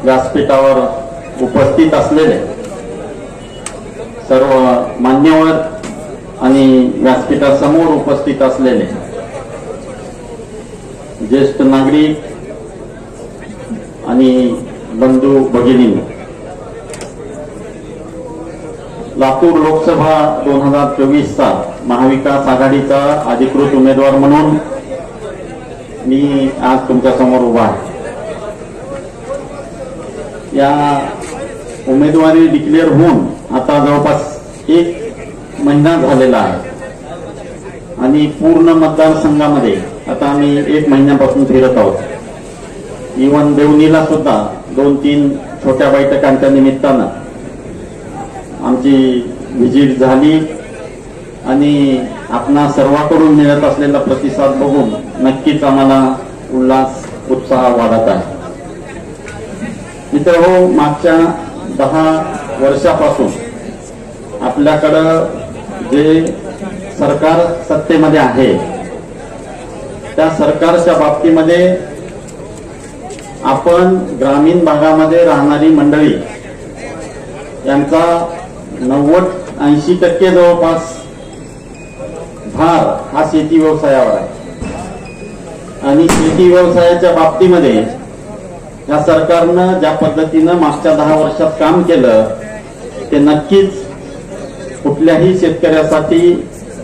व्यासपीठावर उपस्थित असलेले सर्व मान्यवर आणि व्यासपीठासमोर उपस्थित असलेले ज्येष्ठ नागरिक आणि बंधू भगिनींनो, लातूर लोकसभा 2024चा महाविकास आघाडीचा अधिकृत उमेदवार म्हणून मी आज तुमच्या समोर उभा आहे। या उमेदवारी डिक्लेअर होऊन आता जवळपास 1 महिना झालेला आहे आणि पूर्ण मतदारसंघामध्ये आता आम्ही 1 महिन्यापासून फिरत आहोत। इव्हन देवणीला सुद्धा 2-3 छोट्या बैठकांच्या निमित्तानं आमची व्हिजिट झाली आणि आपणा सर्वांकडून मिळत असलेला प्रतिसाद बघून नक्कीच आम्हाला उल्हास उत्साह वाढत आहे। मित्रहो, मागच्या 10 वर्षापासून आपल्याकडं जे सरकार सत्तेमध्ये आहे त्या सरकारच्या बाबतीमध्ये आपण ग्रामीण भागामध्ये राहणारी मंडळी यांचा 90-80% जवळपास भार हा शेती व्यवसायावर आहे आणि शेती व्यवसायाच्या बाबतीमध्ये या सरकारनं ज्या पद्धतीनं मागच्या 10 वर्षात काम केलं ते नक्कीच कुठल्याही शेतकऱ्यासाठी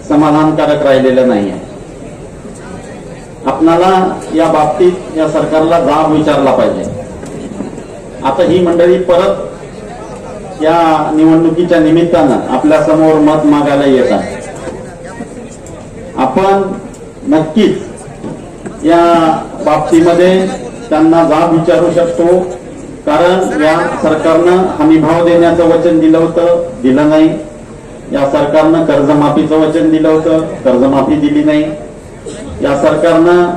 समाधानकारक राहिलेलं नाही आहे। आपणाला या बाबतीत या सरकारला जाब विचारला पाहिजे। आता ही मंडळी परत या निवडणुकीच्या निमित्तानं आपल्या समोर मत मागायला येत आहे। आपण नक्कीच या बाबतीमध्ये त्यांना जाब विचारू शकतो, कारण या सरकारनं हमीभाव देण्याचं वचन दिलं होतं, दिलं नाही। या सरकारनं कर्जमाफीचं वचन दिलं होतं, कर्जमाफी दिली नाही। या सरकारनं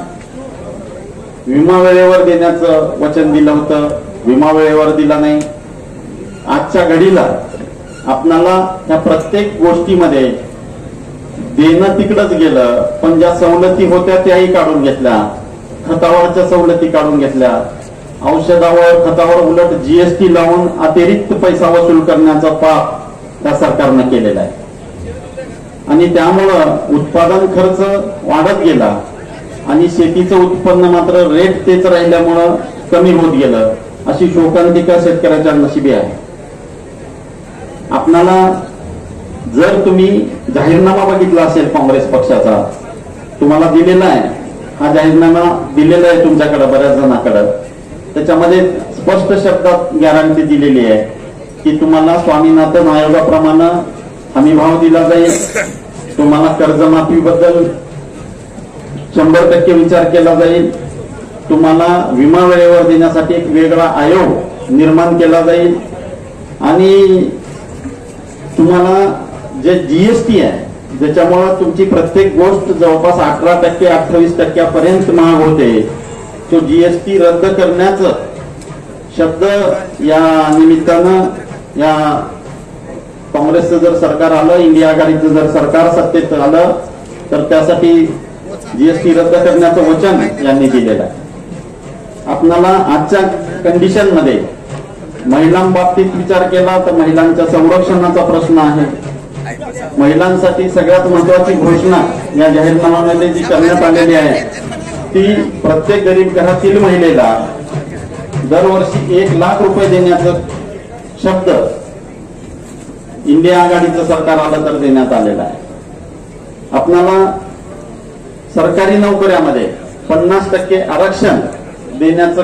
विमा वेळेवर देण्याचं वचन दिलं होतं, विमा वेळेवर दिला नाही। आजच्या घडीला आपणाला या प्रत्येक गोष्टीमध्ये देणं तिकडच गेलं, पण ज्या सवलती होत्या त्याही काढून घेतल्या, खतावरच्या सवलती काढून घेतल्या, औषधावर खतावर उलट जीएसटी लावून अतिरिक्त पैसा वसूल करण्याचा पाप या सरकारनं केलेला आहे आणि त्यामुळं उत्पादन खर्च वाढत गेला आणि शेतीचं उत्पन्न मात्र रेट तेच राहिल्यामुळं कमी होत गेलं। अशी शोकांतिका शेतकऱ्याच्या नशिबी आहे। आपणाला जर तुम्ही जाहीरनामा बघितला असेल काँग्रेस पक्षाचा, तुम्हाला दिलेला आहे, हा जाहीरनामा दिलेला आहे तुमच्याकडे बऱ्याच जणांकडे, त्याच्यामध्ये स्पष्ट शब्दात गॅरंटी दिलेली आहे की तुम्हाला स्वामीनाथन आयोगाप्रमाणे हमीभाव दिला जाईल, तुम्हाला कर्जमाफीबद्दल 100% विचार केला जाईल, तुम्हाला विमा वेळेवर देण्यासाठी एक वेगळा आयोग निर्माण केला जाईल आणि तुम्हाला जे जीएसटी आहे ज्याच्यामुळे तुमची प्रत्येक गोष्ट जवळपास 18%-28% पर्यंत महाग होते, तो जीएसटी रद्द करण्याचं शब्द या निमित्तानं या काँग्रेसचं जर सरकार आलं, इंडिया आघाडीचं जर सरकार सत्तेत आलं तर त्यासाठी जीएसटी रद्द करण्याचं वचन यांनी दिलेलं आहे। आपणाला आजच्या कंडिशन मध्ये महिलांबाबतीत विचार केला तर महिलांच्या संरक्षणाचा प्रश्न आहे। महिलांसाठी सगळ्यात महत्वाची घोषणा या जाहीरनाम्यामध्ये जी करण्यात आलेली आहे ती प्रत्येक गरीब घरातील महिलेला दरवर्षी 1 लाख रुपये देण्याचं शब्द इंडिया आघाडीचं सरकार आलं तर देण्यात आलेला आहे। आपणाला सरकारी नोकऱ्यामध्ये 50% आरक्षण देण्याचा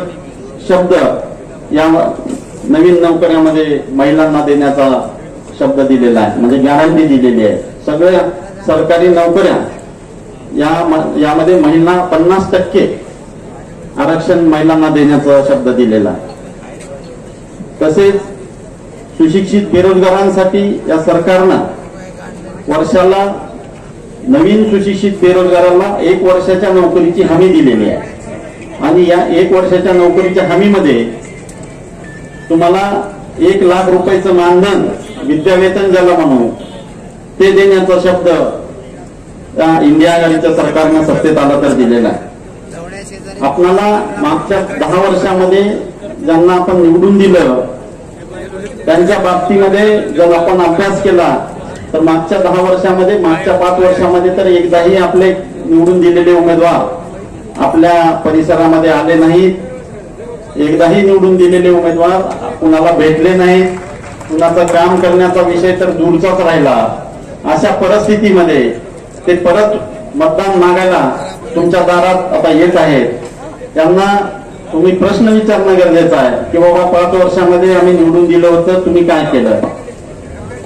शब्द या नवीन नोकऱ्यामध्ये महिलांना देण्याचा शब्द दिलेला आहे, म्हणजे गॅरंटी दिलेली आहे। सगळ्या सरकारी नोकऱ्या यामध्ये महिला 50% आरक्षण महिलांना देण्याचा शब्द दिलेला आहे। तसेच सुशिक्षित बेरोजगारांसाठी या सरकारनं वर्षाला नवीन सुशिक्षित बेरोजगाराला 1 वर्षाच्या नोकरीची हमी दिलेली आहे आणि या 1 वर्षाच्या नोकरीच्या हमीमध्ये तुम्हाला 1 लाख रुपयाचं मानधन विद्यावेतन ज्याला म्हणू ते देण्याचा शब्द इंडिया आघाडीच्या सरकारनं सत्तेत आलं तर दिलेला आहे। आपल्याला मागच्या 10 वर्षामध्ये ज्यांना आपण निवडून दिलं त्यांच्या बाबतीमध्ये जर आपण अभ्यास केला तर मागच्या 10 वर्षामध्ये, मागच्या 5 वर्षामध्ये तर एकदाही आपले निवडून दिलेले उमेदवार आपल्या परिसरामध्ये आले नाहीत. एकदाही निवडून दिलेले उमेदवार कुणाला भेटले नाहीत. कुणाचं काम करण्याचा विषय तर दूरचाच राहिला. अशा परिस्थितीमध्ये ते परत मतदान मागायला तुमच्या दारात आता येत आहेत. त्यांना तुम्ही प्रश्न विचारणं गरजेचं आहे की बाबा 5 वर्षामध्ये आम्ही निवडून दिलं होतं, तुम्ही काय केलं?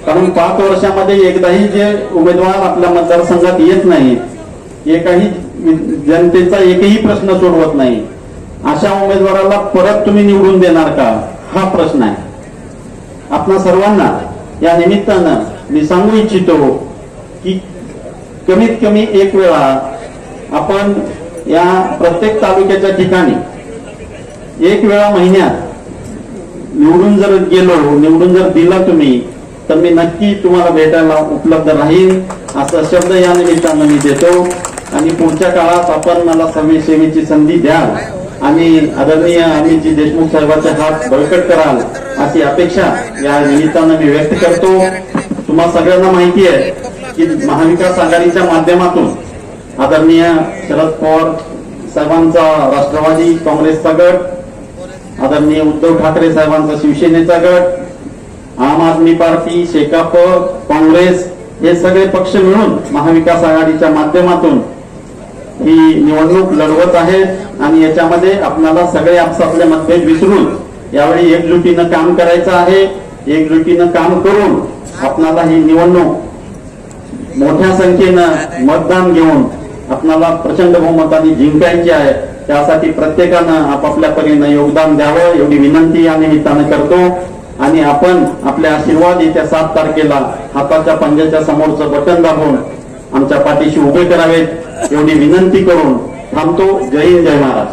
कारण 5 वर्षामध्ये एकदाही जे उमेदवार आपल्या मतदारसंघात येत नाहीत, एकही जनतेचा एकही प्रश्न सोडवत नाही, अशा उमेदवाराला परत तुम्ही निवडून देणार का? हा प्रश्न आहे. आपणा सर्वांना या निमित्तानं मी सांगू इच्छितो की कमीत कमी एक वेळा आपण या प्रत्येक तालुक्याच्या ठिकाणी एक वेळा महिन्यात निवडून जर गेलो, निवडून जर दिला तुम्ही, तर मी नक्की तुम्हाला भेटायला उपलब्ध राहील असा शब्द या निमित्तानं मी देतो. आणि पुढच्या काळात आपण मला सेवेची संधी द्याल आणि आदरणीय अमितजी देशमुख साहेबांचे हात बळकट कराल अशी अपेक्षा या निमित्तानं मी व्यक्त करतो. तुम्हाला सगळ्यांना माहिती आहे की महाविकास आघाडीच्या माध्यमातून आदरणीय शरद पवार साहेबांचा राष्ट्रवादी काँग्रेसचा गट, आदरणीय उद्धव ठाकरे साहेबांचा शिवसेनेचा गट, आम आदमी पार्टी, शेकाप, काँग्रेस हे सगळे पक्ष मिळून महाविकास आघाडीच्या माध्यमातून ही निवडणूक लढवत आहेत. आणि याच्यामध्ये आपल्याला सगळे आपसातले मतभेद विसरून यावेळी एकजुटीनं काम करायचं आहे. एकजुटीनं काम करून आपल्याला ही निवडणूक मोठ्या संख्येनं मतदान घेऊन आपल्याला प्रचंड बहुमताने जिंकायची आहे. त्यासाठी प्रत्येकानं आपापल्या परीनं योगदान द्यावं एवढी विनंती या निमित्तानं करतो. आणि आपण आपले आशीर्वाद येत्या 7 तारखेला हाताच्या पंजाच्या समोरचं बटन दाबून आमच्या पाठीशी उभे करावेत एवढी विनंती करून थांबतो. जय हिंद, जय महाराज.